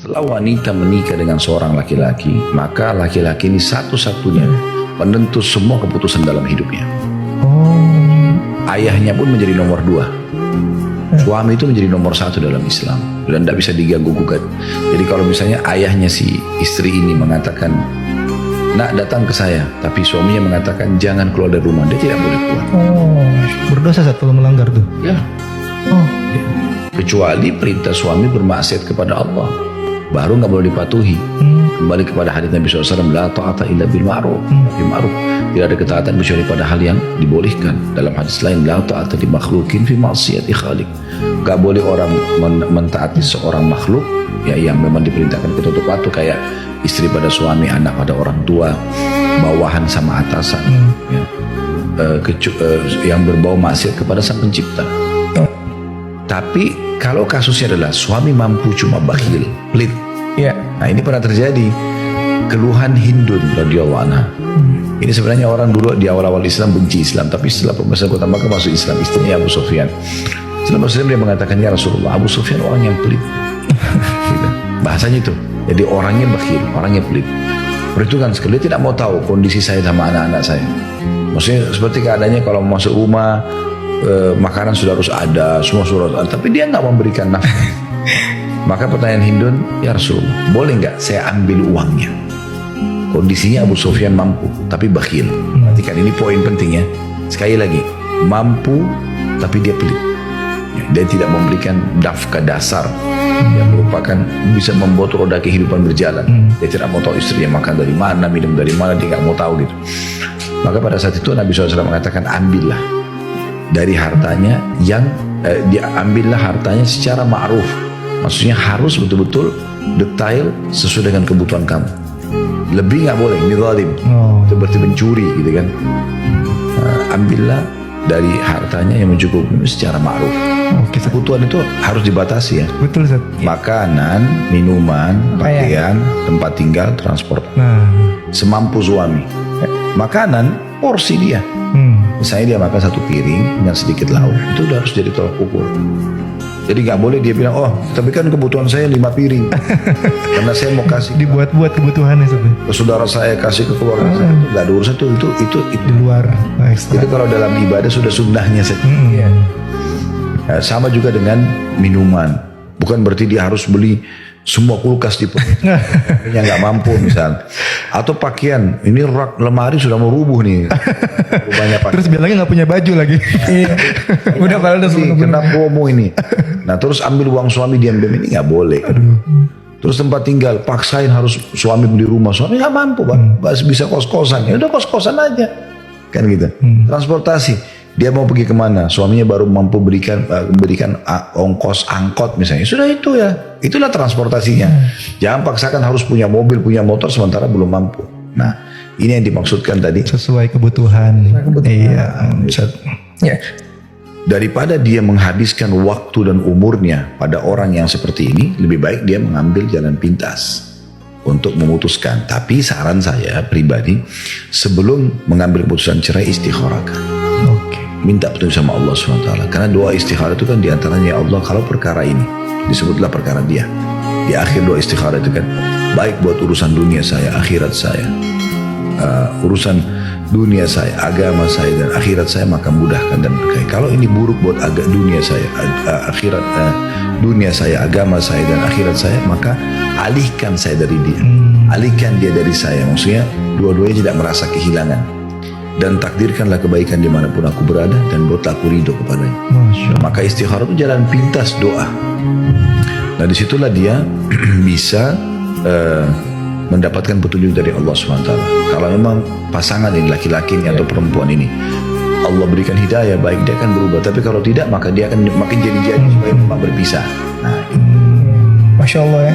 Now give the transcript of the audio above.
Setelah wanita menikah dengan seorang laki-laki, maka laki-laki ini satu-satunya penentu semua keputusan dalam hidupnya. Ayahnya pun menjadi nomor 2. Suami itu menjadi nomor 1 dalam Islam dan tidak bisa diganggu gugat. Jadi kalau misalnya ayahnya si istri ini mengatakan, nak datang ke saya, tapi suaminya mengatakan jangan keluar dari rumah, dia tidak boleh keluar. Berdosa saat kalau melanggar tuh. Ya. Kecuali perintah suami bermaksiat kepada Allah, baru nggak boleh dipatuhi. Kembali kepada hadits Nabi SAW, la ta'ata illa bil ma'ruf. Tidak ada ketaatan kecuali pada hal yang dibolehkan. Dalam hadis lain, la ta'ata li makhlukin fi ma'siyati khaliq. Gak boleh orang mentaati seorang makhluk ya yang memang diperintahkan ketutup patuh, kayak istri pada suami, anak pada orang tua, bawahan sama atasan, ya. Yang berbau maksiat kepada sang pencipta. Tapi kalau kasusnya adalah suami mampu cuma bakhil, pelit. Nah ini pernah terjadi keluhan Hindun radhiyallahu anha. Ini sebenarnya orang dulu di awal-awal Islam benci Islam, tapi setelah pembebasan kota Makkah masuk Islam, istrinya Abu Sufyan. Setelah Muslim dia mengatakan, ya Rasulullah, Abu Sufyan orang yang pelit. Gitu. Bahasanya itu. Jadi orangnya bakhil, orangnya pelit. Perhitungan sekali, dia tidak mau tahu kondisi saya sama anak-anak saya. Maksudnya seperti keadaannya kalau masuk rumah, makanan sudah harus ada, semua sudah harus ada, tapi dia nggak memberikan nafkah. Maka pertanyaan Hindun, ya Rasulullah, boleh nggak saya ambil uangnya? Kondisinya Abu Sufyan mampu, tapi bakhil. Perhatikan ini poin penting ya. Sekali lagi, mampu, tapi dia pelit. Dia tidak memberikan nafkah dasar yang merupakan bisa membuat roda kehidupan berjalan. Dia tidak mau tahu istrinya makan dari mana, minum dari mana, dia nggak mau tahu gitu. Maka pada saat itu Nabi SAW mengatakan, ambillah dari hartanya yang diambillah hartanya secara ma'ruf. Maksudnya harus betul-betul detail sesuai dengan kebutuhan kamu. Lebih nggak boleh, ini zalim. Itu berarti mencuri gitu kan. Ambillah dari hartanya yang mencukupi secara ma'ruf. Kebutuhan itu harus dibatasi ya. Betul, Ustaz. Makanan, minuman, pakaian, tempat tinggal, transport. Semampu suami. Makanan, porsi dia. Misalnya dia makan 1 piring dengan sedikit lauk, itu udah harus jadi tolak ukur. Jadi nggak boleh dia bilang, oh tapi kan kebutuhan saya 5 piring karena saya mau kasih dibuat-buat kebutuhannya ke saudara saya, kasih ke keluarga saya. Itu nggak ada urusan, itu di luar itu kalau dalam ibadah sudah sunnahnya saja. Nah, sama juga dengan minuman, bukan berarti dia harus beli semua kulkas di yang nggak mampu misal, atau pakaian, ini rak lemari sudah mau rubuh nih rumahnya pakaian. Terus bilangnya nggak punya baju lagi. Udah padahal kena promo ini. Nah terus ambil uang suami diam-diam, ini nggak boleh. Terus tempat tinggal paksain harus suami beli rumah, suami nggak mampu Pak, bisa kos-kosan, ya udah kos-kosan aja kan gitu. Transportasi, dia mau pergi kemana, suaminya baru mampu berikan ongkos angkot misalnya, sudah itu ya, itulah transportasinya. Jangan paksakan harus punya mobil, punya motor sementara belum mampu. Nah ini yang dimaksudkan tadi, sesuai kebutuhan. Iya. Ya. Daripada dia menghabiskan waktu dan umurnya pada orang yang seperti ini, lebih baik dia mengambil jalan pintas untuk memutuskan. Tapi saran saya pribadi, sebelum mengambil keputusan cerai, istikharahkan. Minta petunjuk sama Allah SWT. Karena doa istikharah itu kan diantaranya, ya Allah kalau perkara ini, disebutlah perkara dia. Di akhir doa istikharah itu kan, baik buat urusan dunia saya, akhirat saya, urusan dunia saya, agama saya dan akhirat saya, maka mudahkan dan berkahi. Kalau ini buruk buat dunia saya, dunia saya, agama saya dan akhirat saya, maka alihkan saya dari dia, alihkan dia dari saya. Maksudnya dua-duanya tidak merasa kehilangan. Dan takdirkanlah kebaikan dimanapun aku berada, dan buatlah aku ridho kepadanya. Maka istikharah itu jalan pintas doa. Nah disitulah dia bisa mendapatkan petunjuk dari Allah SWT. Kalau memang pasangan ini, laki-laki ini atau perempuan ini, Allah berikan hidayah, baik dia akan berubah. Tapi kalau tidak, maka dia akan makin jadi-jadi supaya memang berpisah. Nah, Masya Allah ya.